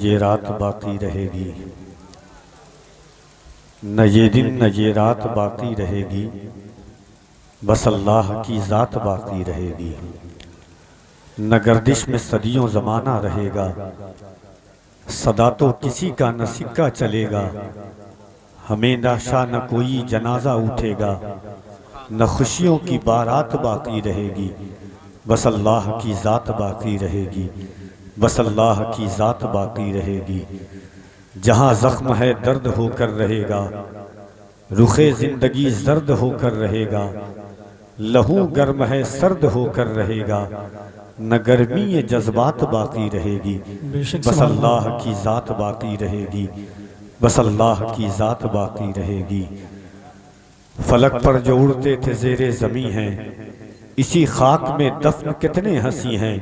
ये रात बाकी रहेगी, न ये दिन न ये रात बाकी रहेगी, बस अल्लाह की ज़ात बाकी रहेगी। न गर्दिश में सदियों ज़माना रहेगा, सदा तो किसी का न सिक्का चलेगा। हमें नाशा न कोई जनाजा उठेगा, न खुशियों की बारात बाकी रहेगी, बस अल्लाह की ज़ात बाकी रहेगी, बस अल्लाह की ज़ात बाकी रहेगी। जहाँ ज़ख्म है दर्द होकर रहेगा, रुखे ज़िंदगी जर्द होकर रहेगा। लहू गर्म है सर्द होकर रहेगा, न गर्मी ये जज्बात बाकी रहेगी, बस अल्लाह की ज़ात बाकी रहेगी, बस अल्लाह की ज़ात बाकी रहेगी। फलक पर जो उड़ते थे ज़ेरे ज़मी हैं, इसी खाक में दफन कितने हंसी हैं।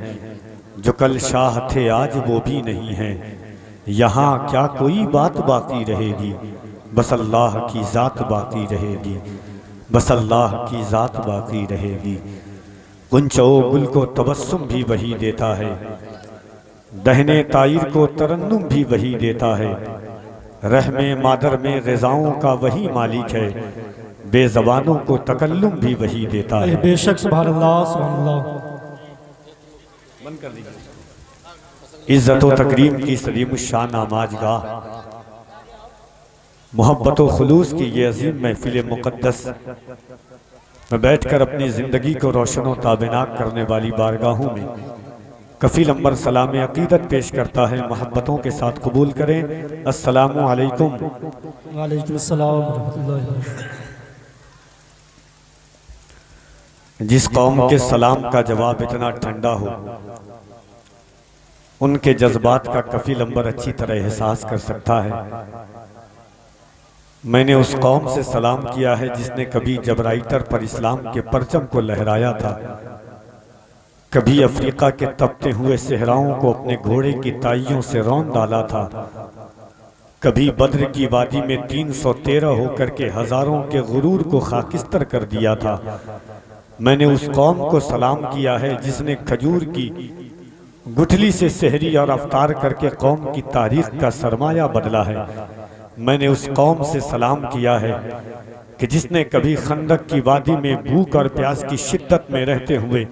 जो कल शाह थे आज वो भी नहीं हैं, यहाँ क्या कोई बात बाकी रहेगी, बस अल्लाह की ज़ात बाकी रहेगी, बस अल्लाह की ज़ात बाकी रहेगी। गुंचो गुल को तबस्सुम भी वही देता है, दहने ताइर को तरन्नुम भी वही देता है। रहमे मादर में ग़िज़ाओं का वही मालिक है, बेज़बानों को तकल्लुम भी वही देता है। बेशक सुभान अल्लाह सुभान अल्लाह। इज़्ज़त व तकरीम की सलीमुश्शान आमाजगाह, मोहब्बत व खुलूस की ये अजीम महफिल मुक़द्दस में बैठकर अपनी ज़िंदगी को रोशन व ताबिनाक करने वाली बारगाहों में कफ़ील अंबर सलाम अक़ीदत पेश करता है। मोहब्बतों के साथ कबूल करें। अस्सलामु अलैकुम। वालेकुम अस्सलाम व रहमतुल्लाहि। जिस कौम के सलाम का जवाब इतना ठंडा हो, उनके जज्बात का कफ़ील अंबर अच्छी तरह एहसास कर सकता है। मैंने उस कौम से सलाम किया है जिसने कभी जबराइटर पर इस्लाम के परचम को लहराया था, कभी अफ्रीका के तपते हुए सहराओं को अपने घोड़े की ताइयों से रौंद डाला था, कभी बद्र की वादी में 313 होकर के हजारों के गुरूर को खाकिस्तर कर दिया था। मैंने उस कौम को सलाम किया है जिसने खजूर की गुठली से सहरी और अफ्तार करके कौम की तारीख का सरमाया बदला है। मैंने उस कौम से सलाम किया है कि जिसने कभी खंदक की वादी में भूख और प्यास की शिद्दत में रहते हुए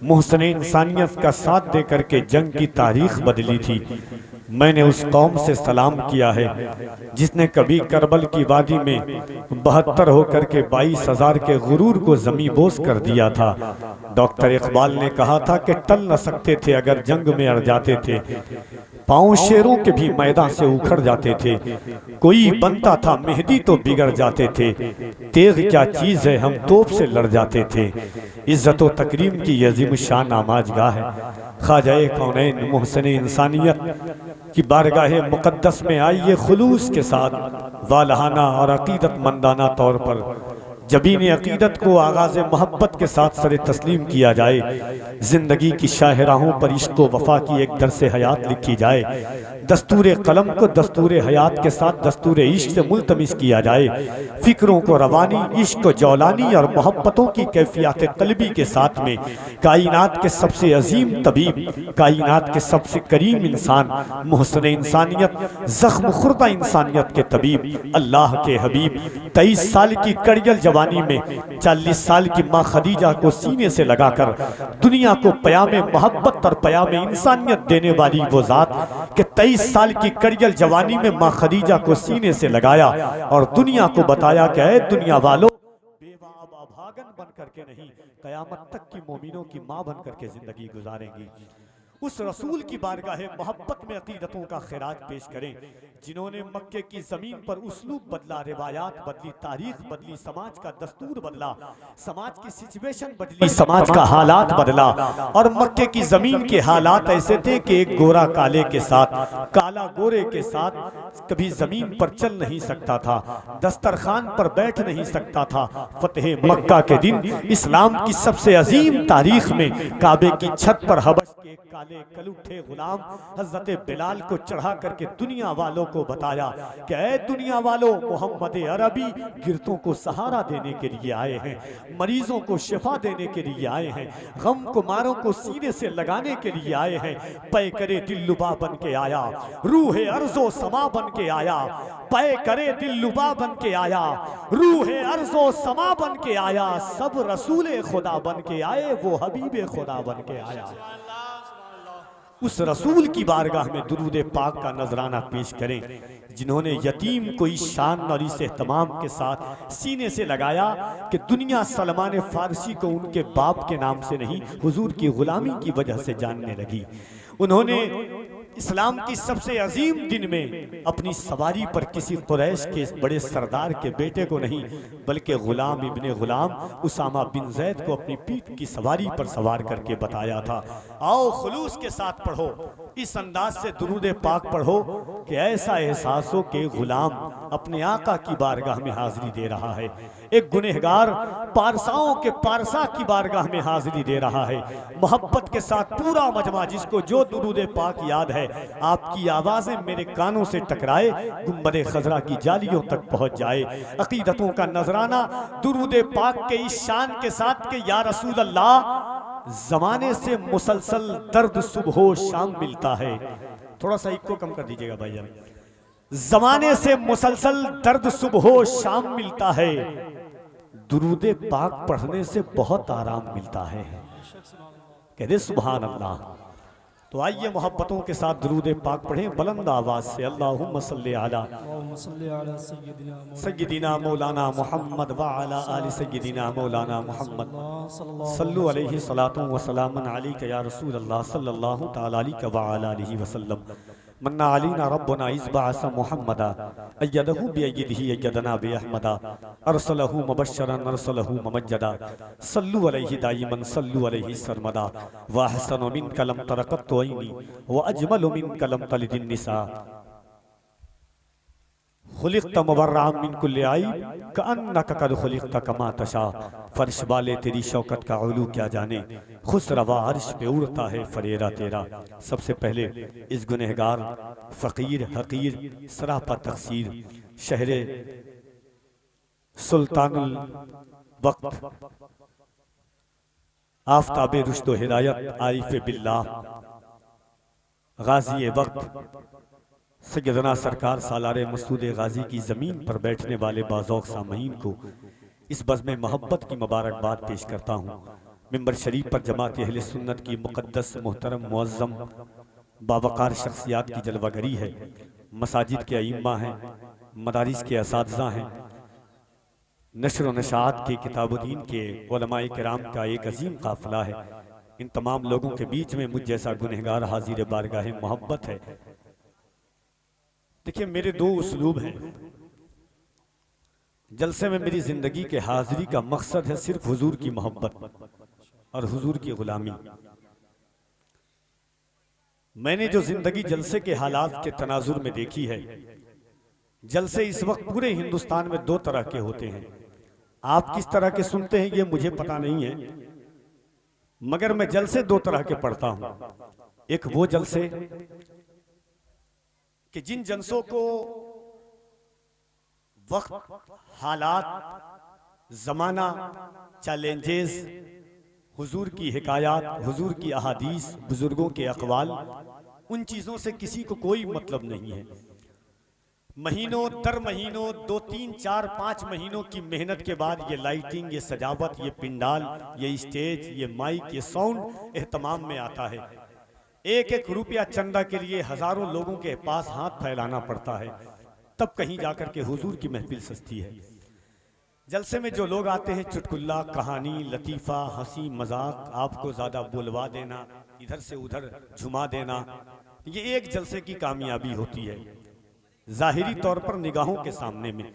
मुहसने इंसानियत का साथ दे करके जंग की तारीख बदली थी। मैंने उस कौम से सलाम किया है जिसने कभी करबल की वादी में 72 होकर के 22,000 के गुरूर को जमी बोस कर दिया था। डॉक्टर इकबाल ने कहा था कि टल न सकते थे अगर जंग में अड़ जाते थे, पांव शेरों के भी मैदान से उखड़ जाते थे। कोई बनता था मेहदी तो बिगड़ जाते थे, तेग क्या चीज है हम तोप से लड़ जाते थे। इज्जत व तकरीम की अजीम शान आमाजगाह है। ख्वाजा कौनैन मुहसिन इंसानियत की बारगाह मुक़द्दस में आइए खुलूस के साथ वालहाना और अकीदत मंदाना तौर पर जबीन अकीदत को आगाज़ मोहब्बत के साथ सरे तस्लीम किया जाए। जिंदगी की शाहराहों पर इश्क व वफा की एक दरसे हयात लिखी जाए। दस्तूर कलम को दस्तूर हयात के साथ दस्तूर इश्क से मुल्तमिस किया जाए। फिक्रों को रवानी, इश्क को जौलानी और मोहब्बतों की कैफियत कल्बी के साथ में कायनात के सबसे अजीम तबीब, कायनात के सबसे करीम इंसान, मुहसिन इंसानियत, जख्म खुर्दा इंसानियत के तबीब, अल्लाह के हबीब 23 साल की कड़ियल जवानी में 40 साल की माँ खदीजा को सीने से लगाकर दुनिया को पयामे मोहब्बत और पयामे इंसानियत देने वाली वो जात के 23 साल की कड़ियल जवानी में माँ खदीजा को सीने से लगाया और दुनिया को बताया कि ऐ दुनिया वालों, बेवा भागन बन करके नहीं, कयामत तक की मोमिनों की माँ बन करके जिंदगी गुजारेंगी। उस रसूल की बारगाह मोहब्बत में अकीदतों का खैराज पेश करें जिन्होंने मक्के की जमीन पर उसलूब बदला, रिवायात बदली, तारीख बदली, समाज का दस्तूर बदला, समाज की सिचुएशन बदली, समाज का हालात बदला। और मक्के की जमीन के हालात ऐसे थे कि एक गोरा काले के साथ, काला गोरे के साथ कभी जमीन पर चल नहीं सकता था, दस्तरखान पर बैठ नहीं सकता था। फतेह मक्का के दिन इस्लाम की सबसे अजीम तारीख में काबे की छत पर हबश के काले कलुठे गुलाम हजरत बिलाल को चढ़ा करके दुनिया वालों को बताया कि ऐ दुनिया वालों, मोहम्मद अरबी गिरतों को सहारा देने के लिए आए हैं, मरीजों को शिफा देने के लिए आए हैं, गम कुमारों को सीने से लगाने के लिए आए हैं। पै करे दिललुबा बन के आया, रूहे अर्जो समा बन के आया, पै करे दिललुबा बन के आया, रूहे अर्जो समा बन के आया, सब रसूले खुदा बन के आए, वो हबीबे खुदा बन के आया। उस रसूल की बारगाह में दुरूद पाक का नजराना पेश करें, जिन्होंने यतीम को इस शान और इस एहतमाम के साथ सीने से लगाया कि दुनिया सलमान फारसी को उनके बाप के नाम से नहीं, हुजूर की गुलामी की वजह से जानने लगी। उन्होंने इस्लाम की सबसे अजीम दिन में अपनी सवारी पर किसी कुरैश के बड़े सरदार के बेटे को नहीं, बल्कि गुलाम इब्ने गुलाम उसामा बिन जैद को अपनी पीठ की सवारी पर सवार करके बताया था। आओ खुलूस के साथ पढ़ो, इस अंदाज से दुरूद पाक पढ़ो कि ऐसा एहसास हो कि गुलाम अपने आका की बारगाह में हाजिरी दे रहा है, एक गुनहगार पारसाओं के पारसा की बारगाह में हाजिरी दे रहा है। मोहब्बत के साथ पूरा मजमा, जिसको जो दुरूद पाक याद है, आपकी आवाजें मेरे कानों से टकराए, गुंबद खजरा की जालियों तक पहुंच जाए। अकीदतों का नजराना दुरूद पाक के इस शान के साथ के या रसूल अल्लाह, जमाने से मुसलसल दर्द सुबह शाम मिलता है। थोड़ा सा इको कम कर दीजिएगा भाईजान। जमाने से मुसलसल दर्द सुबह शाम मिलता है, दुरूद पाक पढ़ने से बहुत आराम मिलता है। कह दे सुभान अल्लाह। तो आइए मोहब्बतों के साथ दुरूद पाक पढ़ें बुलंद आवाज से। अल्लाहुम्मा सल्ली अला सय्यिदिना मौलाना मोहम्मद व अला आलि सय्यिदिना मौलाना मोहम्मद सल्लु अलैहि सलातु व सलामन अलैका या रसूल अल्लाह सल्लल्लाहु तआला अलैहि व अला आलिहि वसल्लम। मन्ना अलीना रब्बुना इज़बाअसा मुहम्मदा अय्यदहु बिअय्यदिही अय्यदना बिअहमदा अरसलहु मुबश्शरन अरसलहु मुमज्जदा सल्लु अलैहि दाइमन सल्लु अलैहि सरमदा व अहसनु मिनका लम तरक़त्तु ऐनी व अजमलु मिनका लम तलिदिन निसा खुलिक़्त मुबर्रअन मिन कुल्लि ऐब कअन्नका क़द खुलिक़्त कमा तशा। फर्श वाले तेरी शौकत का उलू क्या जाने, खुश रवा अर्श पे उड़ता है फरेरा तेरा। सबसे पहले इस गुनहगार फ़कीर हकीर सरापा तक़सीर शहरे सुल्तानुल वक्त आफ़ताबे रुश्द व हिदायत आरिफ़े बिल्लाह गाज़ी वक्त सैयदना सरकार सालारे मसूद गाजी की ज़मीन पर बैठने वाले बाज़ौक़ सामईन को इस बज़्म मोहब्बत की मुबारकबाद पेश करता हूँ। मिंबर शरीफ पर जमात अहले सुन्नत की मुक़द्दस मोहतरम मुअज़्ज़म बावक़ार शख्सियात की जलवागरी है। मसाजिद के अइम्मा हैं, मदारिस के असातिज़ा हैं, नशर व नशात के किताबुद्दीन के उलमाए किराम का एक अजीम काफ़िला है। इन तमाम लोगों के बीच में मुझ जैसा गुनहगार हाज़िर बारगाह मोहब्बत है। देखिए, मेरे दो उसलूब हैं। जलसे में मेरी जिंदगी के हाजिरी का मकसद है सिर्फ हुजूर की मोहब्बत और हुजूर की गुलामी। मैंने जो जिंदगी जलसे के हालात के तनाजुर में देखी है, जलसे इस वक्त पूरे हिंदुस्तान में दो तरह के होते हैं। आप किस तरह के सुनते हैं ये मुझे पता नहीं है, मगर मैं जलसे दो तरह के पढ़ता हूं। एक वो जलसे कि जिन जलसों को वक्त, हालात, जमाना, चैलेंजेस, हुजूर की हिकायात, हुजूर की अहादीस, बुजुर्गों के अक़वाल, उन चीज़ों से किसी को कोई मतलब नहीं है। महीनों दर महीनों 2, 3, 4, 5 महीनों की मेहनत के बाद ये लाइटिंग, ये सजावट, ये पिंडाल, ये स्टेज, ये माइक, ये साउंड एहतमाम में आता है। एक एक रुपया चंदा के लिए हजारों लोगों के पास हाथ फैलाना पड़ता है, तब कहीं जाकर के हुजूर की महफिल सजती है। जलसे में जो लोग आते हैं, चुटकुल्ला, कहानी, लतीफ़ा, हंसी मजाक, आपको ज़्यादा बुलवा देना, इधर से उधर झुमा देना, ये एक जलसे की कामयाबी होती है। ज़ाहिरी तौर पर निगाहों के सामने में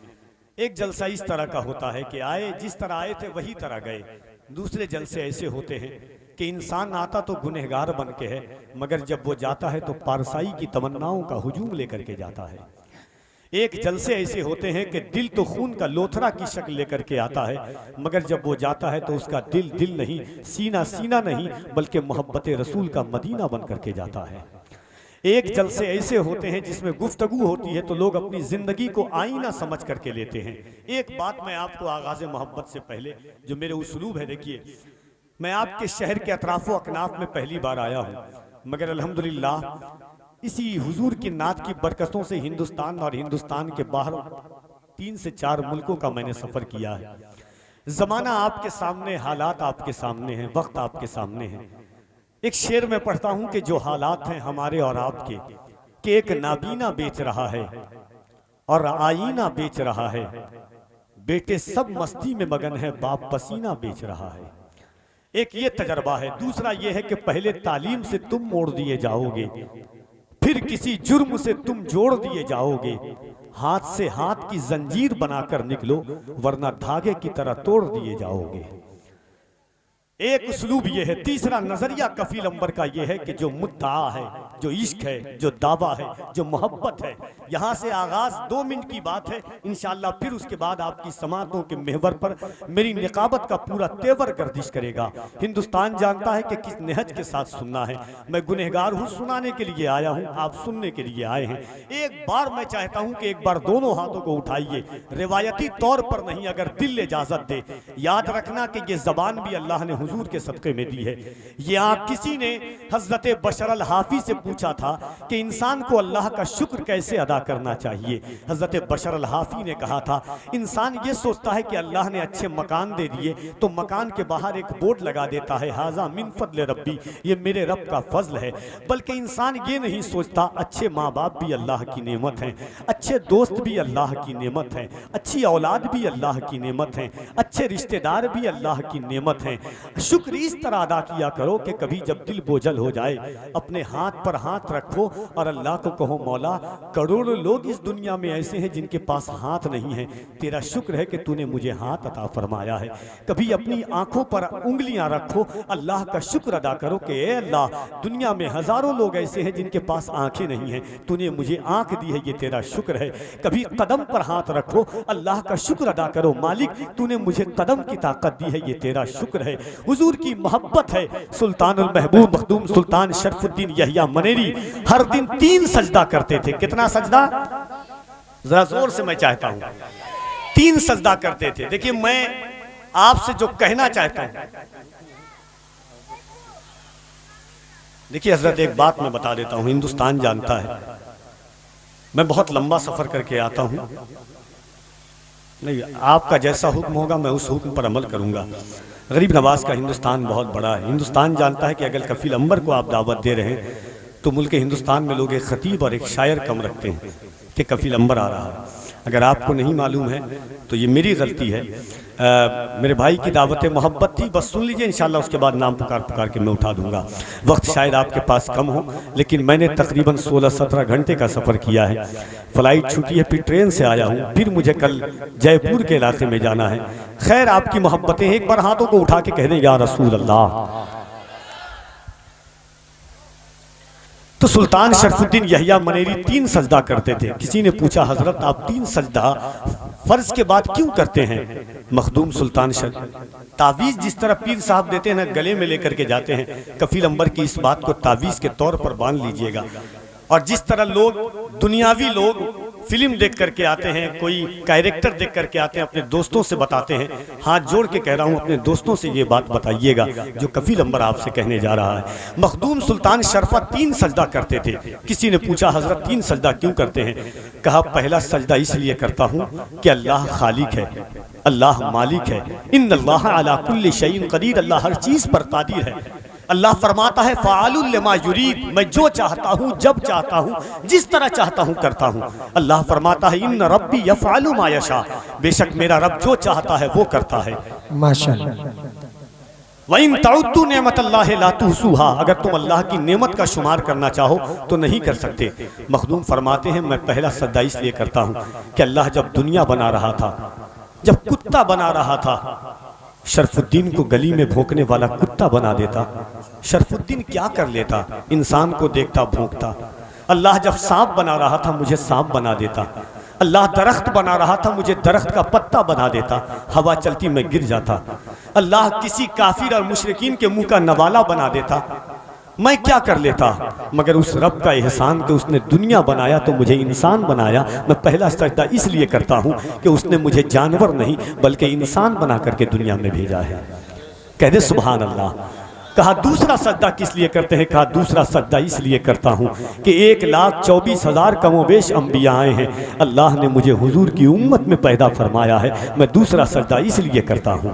एक जलसा इस तरह का होता है कि आए जिस तरह आए थे वही तरह गए। दूसरे जलसे ऐसे होते हैं कि इंसान आता तो गुनहगार बन के है, मगर जब वो जाता है तो पारसाई की तमन्नाओं का हुजूम लेकर के जाता है। एक जलसे ऐसे होते हैं कि दिल तो खून का लोथरा की शक्ल लेकर के आता है, मगर जब वो जाता है तो उसका दिल दिल नहीं, सीना सीना नहीं, बल्कि मोहब्बत रसूल का मदीना बन करके जाता है। एक जलसे ऐसे होते हैं जिसमें गुफ्तगू होती है तो लोग अपनी जिंदगी को आईना समझ करके लेते हैं। एक बात मैं आपको आगाज मोहब्बत से पहले, जो मेरे उसलूब है, देखिए, मैं आपके शहर के अतराफो अकनाफ में पहली बार आया हूँ, मगर अल्हम्दुलिल्लाह इसी हुजूर की नात की बरकतों से हिंदुस्तान और हिंदुस्तान के बाहर 3 से 4 मुल्कों का मैंने सफर किया है। जमाना आपके सामने, हालात आपके सामने हैं, वक्त आपके सामने है। एक शेर में पढ़ता हूं कि जो हालात हैं हमारे और आपके, कि एक नाबीना बेच रहा है और आईना बेच रहा है, बेटे सब मस्ती में मगन है, बाप पसीना बेच रहा है। एक ये तजर्बा है। दूसरा ये है कि पहले तालीम से तुम मोड़ दिए जाओगे, फिर किसी जुर्म से तुम जोड़ दिए जाओगे, हाथ से हाथ की जंजीर बनाकर निकलो, वरना धागे की तरह तोड़ दिए जाओगे। एक उसलूब ये है। तीसरा नजरिया कफील अंबर का ये है कि जो मुद्दा है, जो इश्क है, जो दावा है, जो मोहब्बत है, यहाँ से आगाज 2 मिनट की बात है इंशाअल्लाह, फिर उसके बाद आपकी समातों के महवर पर मेरी निकाबत का पूरा तेवर गर्दिश करेगा। हिंदुस्तान जानता है कि किस नेहज के साथ सुनना है। मैं गुनहगार हूँ, सुनाने के लिए आया हूँ, आप सुनने के लिए आए हैं। एक बार मैं चाहता हूँ कि एक बार दोनों हाथों को उठाइए, रिवायती तौर पर नहीं, अगर दिल इजाजत दे। याद रखना कि ये जबान भी अल्लाह ने हुजूर के सदक़े में दी है। ये आप किसी ने हजरत बशर अल हाफी से पूछा था कि इंसान को अल्लाह का शुक्र कैसे अदा करना चाहिए। हजरत बशर अल हाफी ने कहा था, इंसान ये सोचता है कि अल्लाह ने अच्छे मकान दे दिए तो मकान के बाहर एक बोर्ड लगा देता है, हाजा मिन फज़्ल रब्बी, ये मेरे रब का फजल है। बल्कि इंसान ये नहीं सोचता, अच्छे माँ बाप भी अल्लाह की नेमत हैं, अच्छे दोस्त भी अल्लाह की नेमत हैं, अच्छी औलाद भी अल्लाह की नेमत हैं, अच्छे रिश्तेदार भी अल्लाह की नेमत हैं। शुक्र इस तरह अदा किया करो कि कभी जब दिल बोझल हो जाए, अपने हाथ पर हाथ रखो और अल्लाह को कहो, मौला करोड़ों लोग इस दुनिया में ऐसे हैं जिनके पास हाथ नहीं है, तेरा शुक्र है कि तूने मुझे हाथ अता फरमाया है। कभी अपनी आंखों पर उंगलियां रखो, अल्लाह का शुक्र अदा करो कि ए अल्लाह, दुनिया में हजारों लोग ऐसे हैं जिनके पास आंखें नहीं हैं, तूने मुझे आंख दी है, ये तेरा शुक्र है। कभी कदम पर हाथ रखो, अल्लाह का शुक्र अदा करो, मालिक तूने मुझे कदम की ताकत दी है, ये तेरा शुक्र है। हुजूर की मोहब्बत है। सुल्तानुल महबूब मखदूम सुल्तान शरफुद्दीन यहिया मनेरी हर दिन 3 सजदा करते थे। कितना सजदा? जरा जोर से मैं चाहता हूं। 3 सजदा करते थे। देखिए, मैं आपसे जो कहना चाहता हूं, देखिए हजरत, एक बात मैं बता देता हूं, हिंदुस्तान जानता है मैं बहुत लंबा सफर करके आता हूं। नहीं, आपका जैसा हुक्म होगा मैं उस हुक्म पर अमल करूंगा। गरीब नवाज का हिंदुस्तान बहुत बड़ा है। हिंदुस्तान जानता है कि अगर कफील अंबर को आप दावत दे रहे हैं तो मुल्क हिंदुस्तान में लोग एक खतीब और एक शायर कम रखते हैं कि कफील अंबर आ रहा है। अगर आपको नहीं मालूम है तो ये मेरी गलती है। मेरे भाई की दावत मोहब्बत थी, बस सुन लीजिए, इंशाल्लाह उसके बाद नाम पुकार पुकार के मैं उठा दूंगा। वक्त शायद आपके पास कम हो, लेकिन मैंने तकरीबन 16-17 घंटे का सफ़र किया है। फ्लाइट छूटी है, फिर ट्रेन से आया हूँ, फिर मुझे कल जयपुर के इलाके में जाना है। खैर, आपकी मोहब्बतें, एक बार हाथों को उठा के कह दें या रसूल अल्लाह। तो सुल्तान शरफुद्दीन यहिया मनेरी 3 सजदा करते थे। किसी ने पूछा, हजरत आप 3 सजदा फर्ज के बाद क्यों करते हैं? मखदूम सुल्तान तावीज़ जिस तरह पीर साहब देते हैं ना, गले में लेकर के जाते हैं, कफील अंबर की इस बात को तावीज़ के तौर पर बांध लीजिएगा। और जिस तरह लोग, दुनियावी लोग फिल्म देख करके आते हैं, कोई कैरेक्टर देख करके आते हैं, अपने दोस्तों से बताते हैं, हाथ जोड़ के कह रहा हूँ, अपने दोस्तों से ये बात बताइएगा जो कफील अंबर आपसे कहने जा रहा है। मखदूम सुल्तान शरफा 3 सजदा करते थे। किसी ने पूछा, हजरत 3 सजदा क्यों करते हैं? कहा, पहला सजदा इसलिए करता हूँ कि अल्लाह खालिक है, अल्लाह मालिक है, इन्नल्लाह अला कुल्लि शैइन कदीर, अल्लाह हर चीज पर कादिर है। अल्लाह फरमाता है, फ़ाअलुल लिमा युरीद, मैं जो चाहता हूँ, जब चाहता हूँ, जिस तरह चाहता हूँ करता हूँ। अल्लाह फरमाता है, इन्न रब्बी यफ़अलु मा यशा, बेशक मेरा रब जो चाहता है वो करता है। माशाअल्लाह। व इन तउद्दू नेमतल्लाहि ला तुहसूहा, अगर तुम अल्लाह की नेमत का शुमार करना चाहो तो नहीं कर सकते। मखदूम फरमाते हैं, मैं पहला सजदा इसलिए करता हूँ कि अल्लाह जब दुनिया बना रहा था, जब कुत्ता बना रहा था, शरफुद्दीन को गली में भौंकने वाला कुत्ता बना देता। शरफुद्दीन क्या कर लेता? इंसान को देखता भौंकता। अल्लाह जब सांप बना रहा था, मुझे सांप बना देता। अल्लाह दरख्त बना रहा था, मुझे दरख्त का पत्ता बना देता, हवा चलती मैं गिर जाता। अल्लाह किसी काफिर और मुशरिकीन के मुंह का नवाला बना देता, मैं क्या कर लेता। मगर उस रब का एहसान कि उसने दुनिया बनाया तो मुझे इंसान बनाया। मैं पहला सजदा इसलिए करता हूँ कि उसने मुझे जानवर नहीं बल्कि इंसान बना करके दुनिया में भेजा है। कह दे सुभान अल्लाह। कहा दूसरा सजदा किस लिए करते हैं? कहा दूसरा सजदा इसलिए करता हूँ कि 1,24,000 कमोबेश अंबिया आए हैं, अल्लाह ने मुझे हुजूर की उम्मत में पैदा फरमाया है, मैं दूसरा सजदा इसलिए करता हूँ।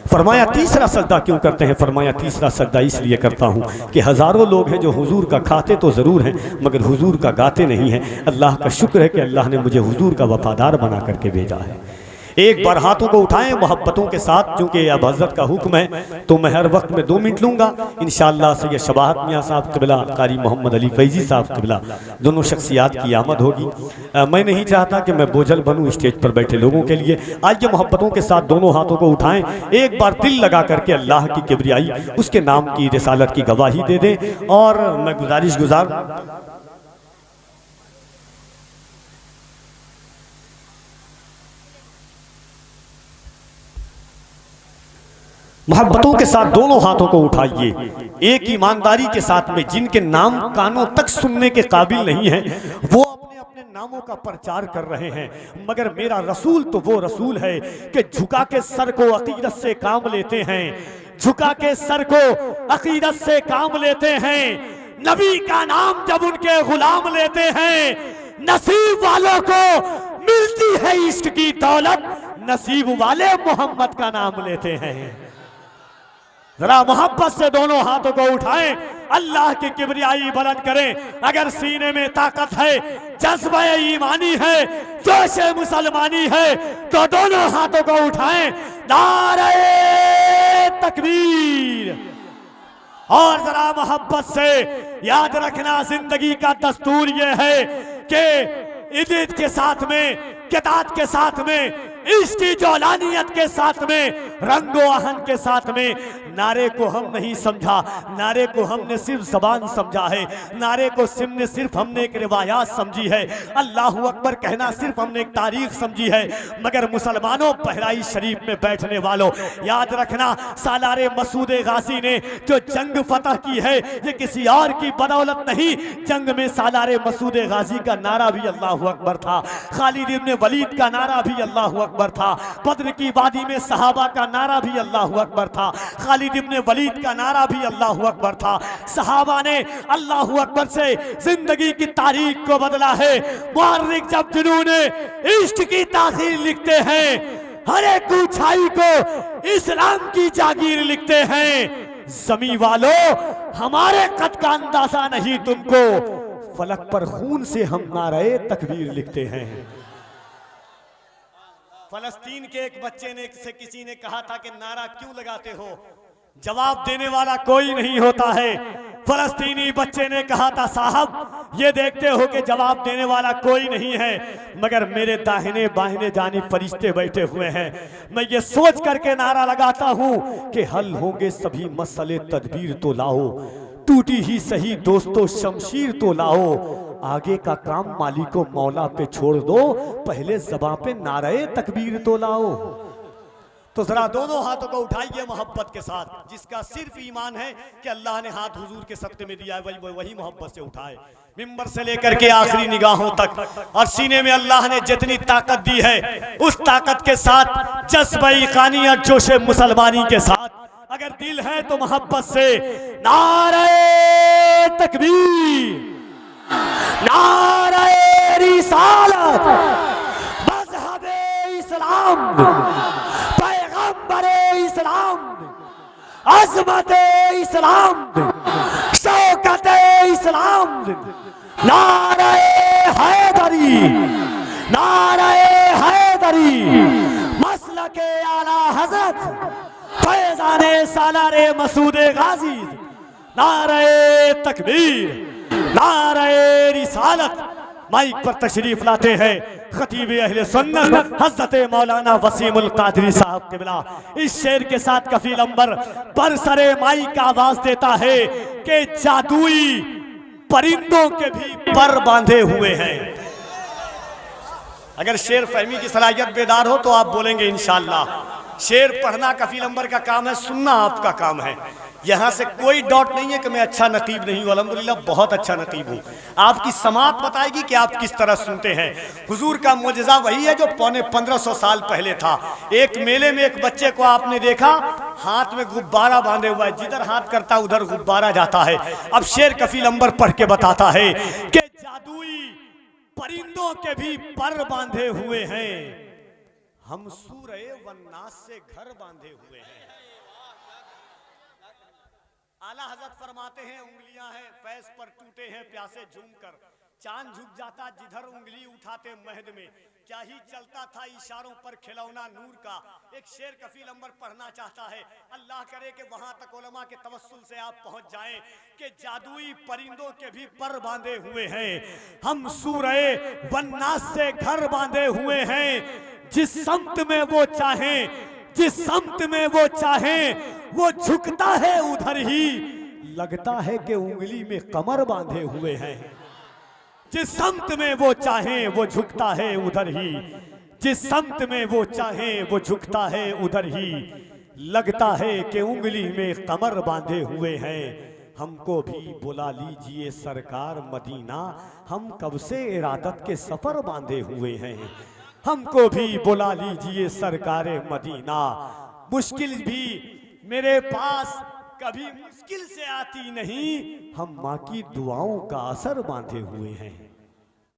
फरमाया तीसरा सजदा क्यों करते हैं? फरमाया तीसरा सजदा इसलिए करता हूँ कि हज़ारों लोग हैं जो हुजूर का खाते तो ज़रूर हैं मगर हुजूर का गाते नहीं हैं। अल्लाह का शुक्र है कि अल्लाह ने मुझे हुजूर का वफादार बना करके भेजा है। एक बार हाथों को उठाएं मोहब्बतों के साथ, चूँकि अब हज़रत का हुक्म है तो मैं हर वक्त में 2 मिनट लूँगा। इंशाअल्लाह सैयद शबाहत मियाँ साहब क़िबला, कारी मोहम्मद अली फैज़ी साहब क़िबला, दोनों शख्सियात की आमद होगी। मैं नहीं चाहता कि मैं बोझल बनूँ स्टेज पर बैठे लोगों के लिए। आइए मोहब्बतों के साथ दोनों हाथों को उठाएं, एक बार दिल लगा करके अल्लाह की किबरियाई, उसके नाम की रिसालत की गवाही दे दें। और मैं गुजारिश मोहब्बतों के साथ दोनों हाथों को उठाइए, एक ईमानदारी के साथ में, जिनके नाम कानों तक सुनने के काबिल नहीं है वो अपने अपने नामों का प्रचार कर रहे हैं। मगर मेरा रसूल तो वो रसूल है कि झुका के सर को अकीदत से काम लेते हैं, झुका के सर को अकीदत से काम लेते हैं। नबी का नाम जब उनके गुलाम लेते हैं, नसीब वालों को मिलती है इश्क की दौलत, नसीब वाले मोहम्मद का नाम लेते हैं। जरा मोहब्बत से दोनों हाथों को उठाएं, अल्लाह की किबरियाई बुलंद करें। अगर सीने में ताकत है, जज्बा ईमानी है, जोश मुसलमानी है तो दोनों हाथों को उठाएं, नारे तकबीर। और जरा मोहब्बत से याद रखना, जिंदगी का दस्तूर यह है कि इज्जत के साथ में, किताब के साथ में, इसकी जौलानियत के साथ में, रंगो आहन के साथ में, नारे को हम नहीं समझा, नारे को हमने सिर्फ जबान समझा है, नारे को सिर्फ हमने एक रिवायात समझी है, अल्लाहु अकबर कहना सिर्फ हमने एक तारीख समझी है। मगर मुसलमानों, बहराइच शरीफ में बैठने वालों, याद रखना, सालारे मसूद गाजी ने जो जंग फतह की है ये किसी और की बदौलत नहीं, जंग में सालारे मसूद गाजी का नारा भी अल्लाहु अकबर था, खालिद इब्न वलीद का नारा भी अल्लाहु अकबर था, बद्र की वादी में सहाबा का नारा भी अल्लाहु अकबर था, खालिद इब्न वलीद का नारा भी अल्लाहु अकबर था। सहाबा ने अल्लाहु अकबर से जिंदगी की तारीख को बदला है। मुअर्रिख जब जुनूने इश्क की तासीर लिखते हैं, हर एक ऊंचाई को इस्लाम की जागीर लिखते हैं। जमी वालों, हमारे कद का अंदाजा नहीं तुमको, फलक पर खून से हम नारे तकबीर लिखते हैं। फलस्तीन के एक बच्चे ने से किसी ने कहा था कि नारा क्यों लगाते हो, जवाब देने वाला कोई नहीं होता है। फलस्तीनी बच्चे ने कहा था, साहब ये देखते हो कि जवाब देने वाला कोई नहीं है, मगर मेरे दाहिने बाहिने जानिब फरिश्ते बैठे हुए हैं। मैं ये सोच करके नारा लगाता हूँ कि हल होंगे सभी मसले, तदबीर तो लाओ, टूटी ही सही दोस्तों शमशीर तो लाओ, आगे का काम मालिको मौला पे छोड़ दो, पहले ज़बां पे नारे तकबीर तो लाओ। तो जरा दोनों हाथों को उठाइए मोहब्बत के साथ, जिसका सिर्फ ईमान है कि अल्लाह ने हाथ हुजूर के सत्ते में दिया है, वही मोहब्बत से उठाए, मिंबर से लेकर के आखिरी निगाहों तक। और सीने में अल्लाह ने जितनी ताकत दी है, उस ताकत के साथ, जज्बे क़ानियत, जोशे मुसलमानी के साथ, अगर दिल है तो मोहब्बत से नारे तकबीर, नारे रिसालत, मज़हबे इस्लाम, पैगंबरे इस्लाम, अज़मते इस्लाम, शौकते इस्लाम, नारे हैदरी, नारे हैदरी, मसलके आला हज़रत फैज़ाने सालारे मसूद गाजी, नारे तकबीर, नारे रिसालत। माइक पर तशरीफ लाते हैं खतीब अहले सुन्नत हज़रत मौलाना वसीमुल कादरी साहब क़िबला। इस शेर के साथ कफील अंबर पर सरे माइक आवाज देता है कि जादुई परिंदों के भी पर बांधे हुए हैं। अगर शेर फहमी की सलाहियत बेदार हो तो आप बोलेंगे इंशाअल्लाह। शेर पढ़ना कफील अंबर का काम है, सुनना आपका काम है। यहाँ से कोई डाउट नहीं है कि मैं अच्छा नकीब नहीं हूँ, अल्हम्दुलिल्लाह बहुत अच्छा नकीब हूँ। आपकी समात बताएगी कि आप किस तरह सुनते हैं। हुजूर का मुजज़ा वही है जो पौने 1500 साल पहले था। एक मेले में एक बच्चे को आपने देखा, हाथ में गुब्बारा बांधे हुआ है, जिधर हाथ करता उधर गुब्बारा जाता है। अब शेर कफील अंबर पढ़ के बताता है कि जादुई परिंदों के भी पर बांधे हुए हैं, हम सूरे वन्नास से घर बांधे हुए हैं। आला हजरत फरमाते हैं उंगलियां हैं फैज पर टूटे हैं प्यासे झूम कर, चांद झुक जाता जिधर उंगली उठाते महद में, क्या ही चलता था इशारों पर खिलौना नूर का। एक शेर कफील अंबर पढ़ना चाहता है, अल्लाह करे कि वहां तक उलमा के तवस्सुल से आप पहुंच जाएं कि जादुई परिंदों के भी पर बांधे हुए हैं, हम सूरे वन्नास से घर बांधे हुए हैं। जिस समत में वो चाहें, जिस समत में वो चाहें, वो झुकता है उधर ही, लगता है कि उंगली में कमर बांधे हुए हैं। जिस समत में वो चाहें वो झुकता है उधर ही, जिस समत में वो चाहें वो झुकता है उधर ही, लगता है कि उंगली में कमर बांधे हुए हैं। हमको भी बुला लीजिए सरकार मदीना, हम कब से इरादत के सफर बांधे हुए हैं। हमको भी बुला लीजिए सरकार मदीना, मुश्किल भी मेरे पास कभी मुश्किल से आती नहीं, हम माँ की दुआओं का असर बांधे हुए हैं।